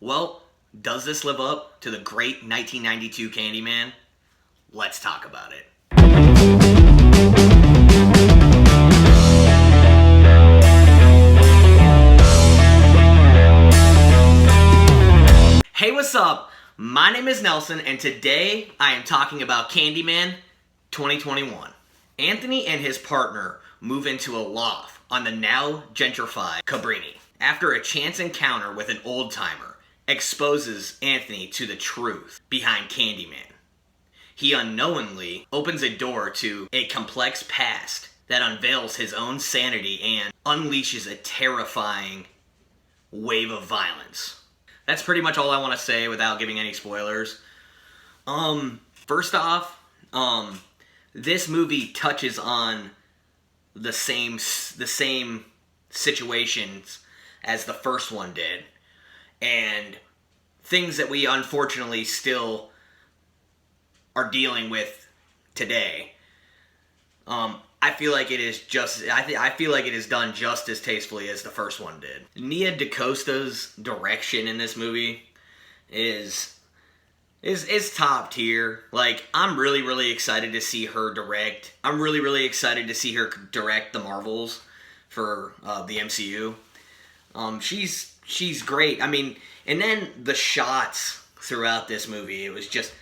Well, does this live up to the great 1992 Candyman? Let's talk about it. Hey, what's up? My name is Nelson, and today I am talking about Candyman 2021. Anthony and his partner move into a loft on the now gentrified Cabrini after a chance encounter with an old-timer exposes Anthony to the truth behind Candyman. He unknowingly opens a door to a complex past that unveils his own sanity and unleashes a terrifying wave of violence. That's pretty much all I want to say without giving any spoilers. First off, this movie touches on the same situations as the first one did, and things that we unfortunately still are dealing with today. I feel like it is I feel like it is done just as tastefully as the first one did. Nia DaCosta's direction in this movie is top tier. Like, I'm really excited to see her direct. I'm really excited to see her direct the Marvels for the MCU. She's great. I mean, and then the shots throughout this movie, it was just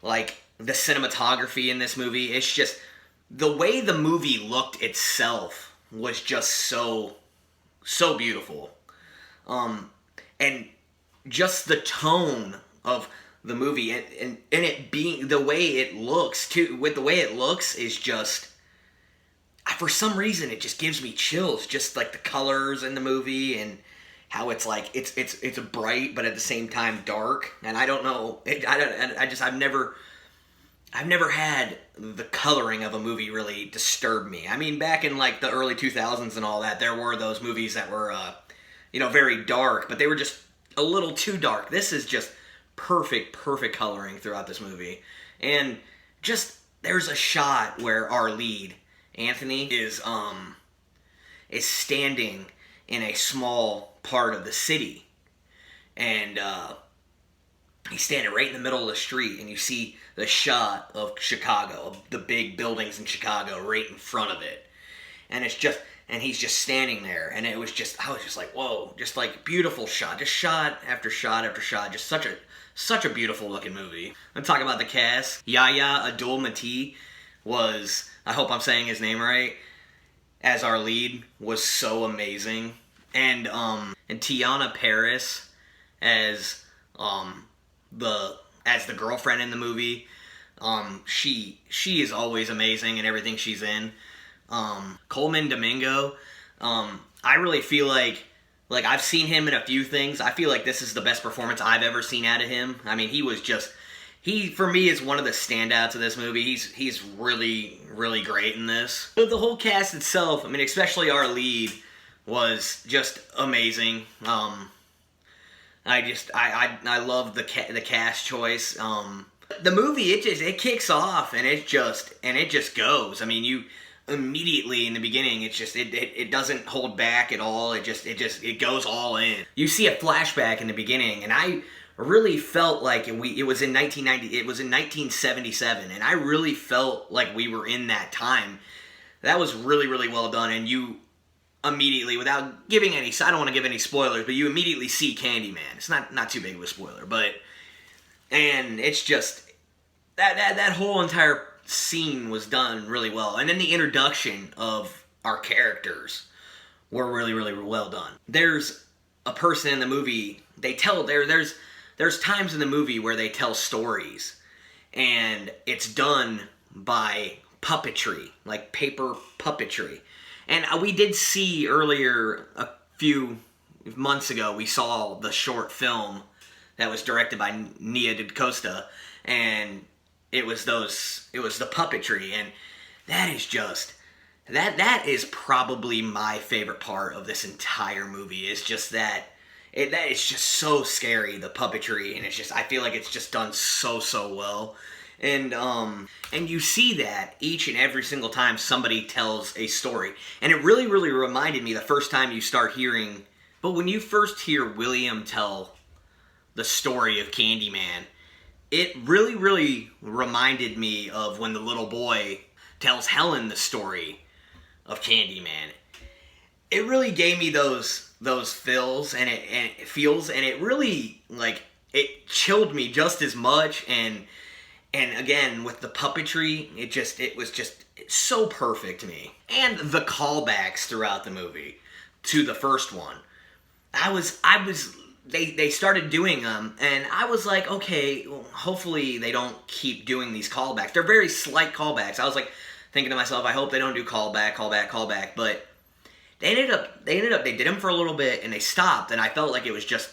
like the cinematography in this movie. It's just the way the movie looked itself was just so beautiful. And just the tone of the movie and it being the way it looks too, with the way it looks is just, for some reason it just gives me chills, just like the colors in the movie and how it's like it's bright but at the same time dark. And I don't know, I've never had the coloring of a movie really disturb me. I mean, back in like the early 2000s and all that, there were those movies that were very dark, but they were just a little too dark. This is just perfect coloring throughout this movie. And just, there's a shot where our lead, Anthony, is standing in a small part of the city. And he's standing right in the middle of the street, and you see the shot of Chicago, of the big buildings in Chicago right in front of it. And it's just, and he's just standing there, and it was just, I was just like, whoa, just like beautiful shot, just shot after shot after shot, just such a beautiful looking movie. I'm talking about the cast. Yahya Abdul-Mateen was, I hope I'm saying his name right, as our lead, was so amazing. And Tiana Paris as the girlfriend in the movie. She is always amazing in everything she's in. Coleman Domingo, I really feel like I've seen him in a few things. I feel like this is the best performance I've ever seen out of him. I mean, he for me is one of the standouts of this movie. He's really great in this. But the whole cast itself, I mean, especially our lead, was just amazing. I love the cast choice. The movie, it kicks off and it just goes. I mean, you immediately in the beginning, it doesn't hold back at all. It goes all in. You see a flashback in the beginning, and I really felt like it was in 1990. It was in 1977, and I really felt like we were in that time. That was really well done, and you immediately, without giving any, I don't want to give any spoilers, but you immediately see Candyman. It's not too big of a spoiler, and it's just that whole entire scene was done really well, and then the introduction of our characters were really well done. There's a person in the movie, there's times in the movie where they tell stories, and it's done by puppetry, like paper puppetry. And we did see earlier, a few months ago, we saw the short film that was directed by Nia DaCosta, and it was the puppetry, and that is just, that is probably my favorite part of this entire movie, is just that it's just so scary, the puppetry, and it's just, I feel like it's just done so well. And you see that each and every single time somebody tells a story. And it really reminded me the first time you start hearing, but when you first hear William tell the story of Candyman, it really, really reminded me of when the little boy tells Helen the story of Candyman. It really gave me those feels, and it feels, and it really, like, it chilled me just as much. And again, with the puppetry, it was just so perfect to me. And the callbacks throughout the movie to the first one, they started doing them, and I was like, okay, well, hopefully they don't keep doing these callbacks. They're very slight callbacks. I was like thinking to myself, I hope they don't do callback, but they did them for a little bit and they stopped, and I felt like it was just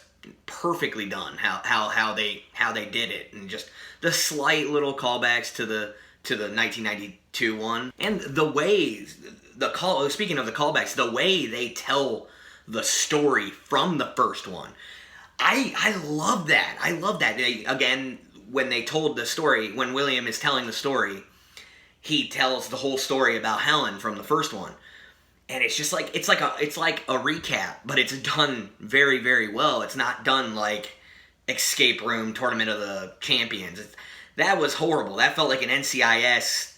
perfectly done how they did it, and just the slight little callbacks to the 1992 one, and the way speaking of the callbacks, the way they tell the story from the first one. I love that. I love that. Again, when they told the story, when William is telling the story, he tells the whole story about Helen from the first one. And it's just like, it's like a recap, but it's done very, very well. It's not done like Escape Room, Tournament of the Champions. That was horrible. That felt like an NCIS,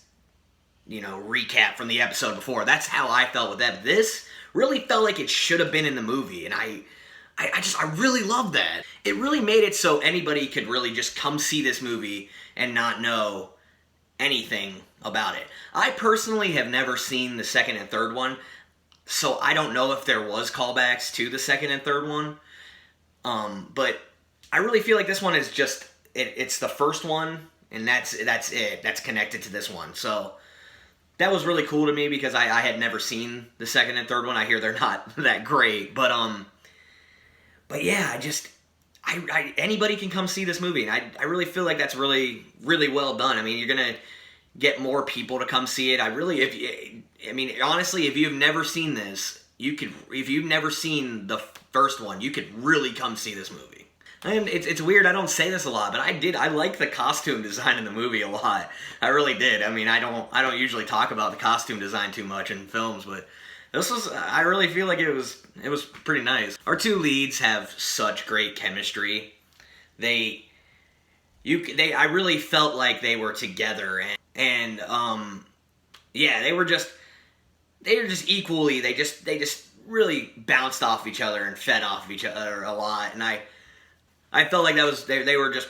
recap from the episode before. That's how I felt with that. This really felt like it should have been in the movie, and I really love that. It really made it so anybody could really just come see this movie and not know anything about it. I personally have never seen the second and third one, so I don't know if there was callbacks to the second and third one. But I really feel like this one is just, it's the first one, and that's it. That's connected to this one. So that was really cool to me because I had never seen the second and third one. I hear they're not that great, but yeah, anybody can come see this movie, and I really feel like that's really, really well done. I mean, you're gonna get more people to come see it. Honestly, if you've never seen this, if you've never seen the first one, you could really come see this movie. And it's weird, I don't say this a lot, but I like the costume design in the movie a lot. I really did. I mean, I don't usually talk about the costume design too much in films, but I really feel like it was pretty nice. Our two leads have such great chemistry. I really felt like they were together, and they were just equally, they just really bounced off each other and fed off of each other a lot, and I felt like they were just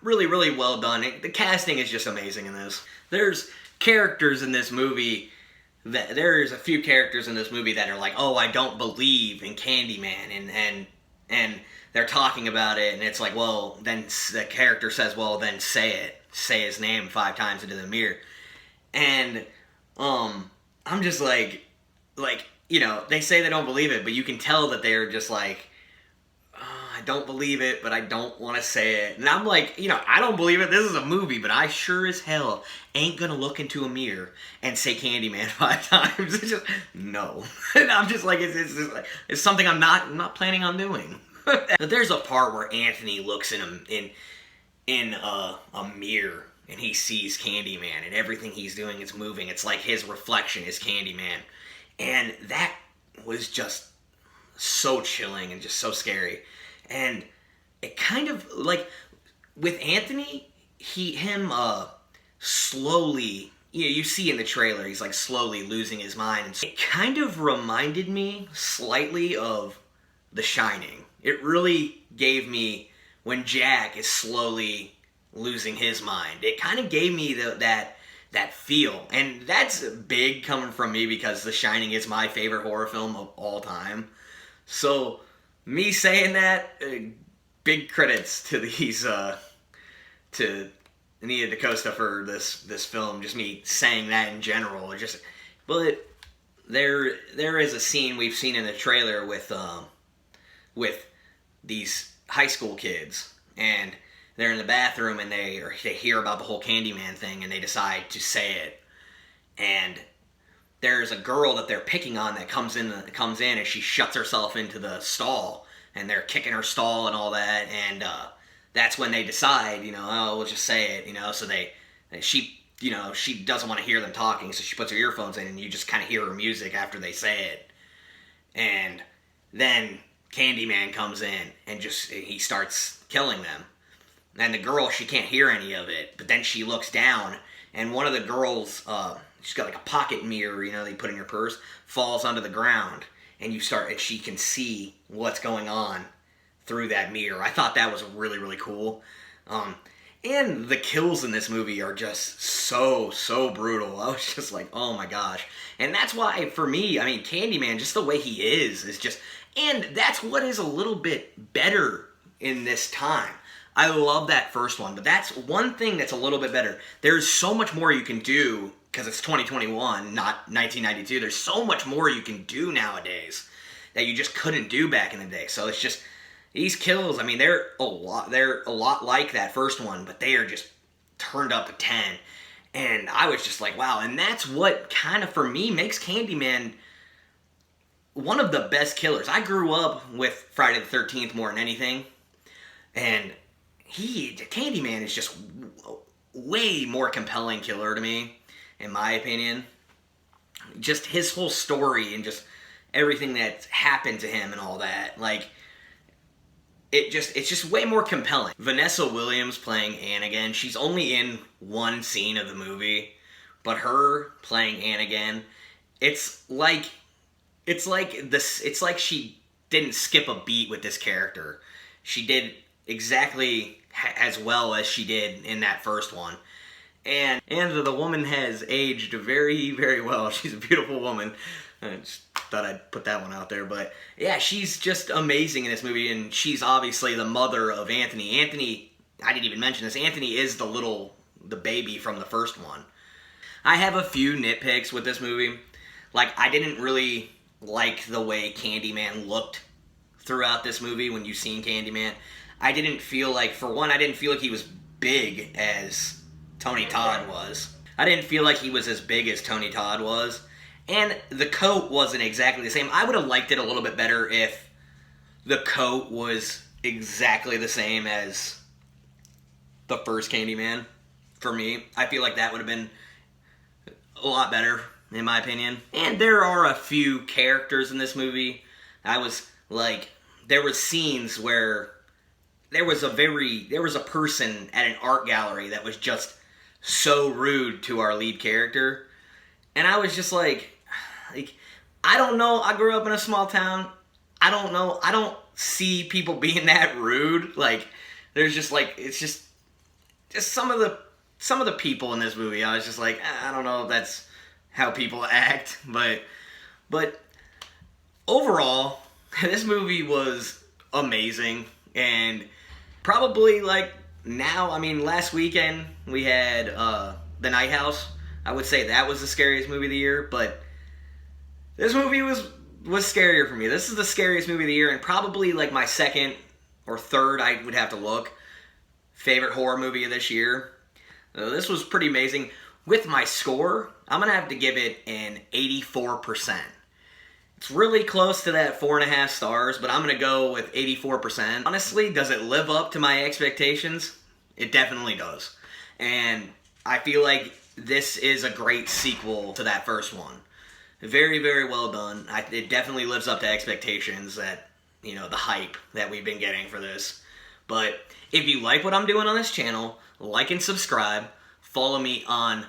really, really well done. The casting is just amazing in this. There's characters in this movie there's a few characters in this movie that are like, oh, I don't believe in Candyman, and they're talking about it, and it's like, well, then the character says, well, then say his name 5 times into the mirror, and I'm just like, they say they don't believe it, but you can tell that they're just like, I don't believe it, but I don't want to say it. And I'm like, I don't believe it. This is a movie, but I sure as hell ain't gonna look into a mirror and say Candyman 5 times. It's just, no. And I'm just like, it's something I'm not planning on doing. But there's a part where Anthony looks in a mirror and he sees Candyman, and everything he's doing is moving. It's like his reflection is Candyman. And that was just so chilling and just so scary. And it kind of, like, with Anthony, him slowly, you see in the trailer, he's like slowly losing his mind. And it kind of reminded me slightly of The Shining. It really gave me, when Jack is slowly losing his mind, it kind of gave me that feel. And that's big coming from me because The Shining is my favorite horror film of all time. So me saying that, big credits to to Nia DaCosta for this film. Just me saying that in general, but there is a scene we've seen in the trailer with these high school kids, and they're in the bathroom and they hear about the whole Candyman thing, and they decide to say it, and there's a girl that they're picking on that comes in and she shuts herself into the stall, and they're kicking her stall and all that, and that's when they decide, oh, we'll just say it, so she doesn't want to hear them talking, so she puts her earphones in, and you just kind of hear her music after they say it, and then Candyman comes in, and he starts killing them. And the girl, she can't hear any of it, but then she looks down, and one of the girls, she's got like a pocket mirror, you know, they put in your purse, falls onto the ground, and she can see what's going on through that mirror. I thought that was really, really cool. And the kills in this movie are just so brutal. I was just like, oh my gosh. And that's why, for me, I mean, Candyman, just the way he is just, and that's what is a little bit better in this time. I love that first one, but that's one thing that's a little bit better. There's so much more you can do, because it's 2021, not 1992. There's so much more you can do nowadays that you just couldn't do back in the day. So it's just, these kills, I mean, they're a lot like that first one, but they are just turned up to 10. And I was just like, wow. And that's what kind of, for me, makes Candyman one of the best killers. I grew up with Friday the 13th more than anything. And Candyman is just way more compelling killer to me, in my opinion. Just his whole story and just everything that's happened to him and all that. Like, it's just way more compelling. Vanessa Williams playing Anne again. She's only in one scene of the movie, but her playing Anne again, it's like she didn't skip a beat with this character. She did exactly as well as she did in that first one. And the woman has aged very, very well. She's a beautiful woman. I just thought I'd put that one out there. But yeah, she's just amazing in this movie, and she's obviously the mother of Anthony. Anthony, I didn't even mention this, Anthony is the baby from the first one. I have a few nitpicks with this movie. Like, I didn't really like the way Candyman looked throughout this movie when you've seen Candyman. I didn't feel like, for one, I didn't feel like he was big as Tony Todd was. I didn't feel like he was as big as Tony Todd was. And the coat wasn't exactly the same. I would have liked it a little bit better if the coat was exactly the same as the first Candyman. For me, I feel like that would have been a lot better, in my opinion. And there are a few characters in this movie. There was scenes where there was a person at an art gallery that was just so rude to our lead character. And I was just like, I don't know. I grew up in a small town. I don't know. I don't see people being that rude. Like, there's just like, it's just some of the people in this movie. I was just like, I don't know if that's how people act, but overall, this movie was amazing. And probably, like, now, I mean, last weekend we had The Night House. I would say that was the scariest movie of the year, but this movie was scarier for me. This is the scariest movie of the year, and probably like my second or third, I would have to look, favorite horror movie of this year. This was pretty amazing. With my score, I'm going to have to give it an 84%. It's really close to that 4.5 stars, but I'm going to go with 84%. Honestly, does it live up to my expectations? It definitely does. And I feel like this is a great sequel to that first one. Very, very well done. It definitely lives up to expectations, that, you know, the hype that we've been getting for this. But if you like what I'm doing on this channel, like and subscribe. Follow me on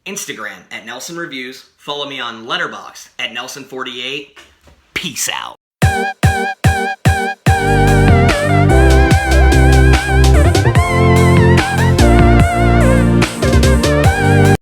Instagram at Nelson Reviews. Follow me on Letterboxd at Nelson48. Peace out.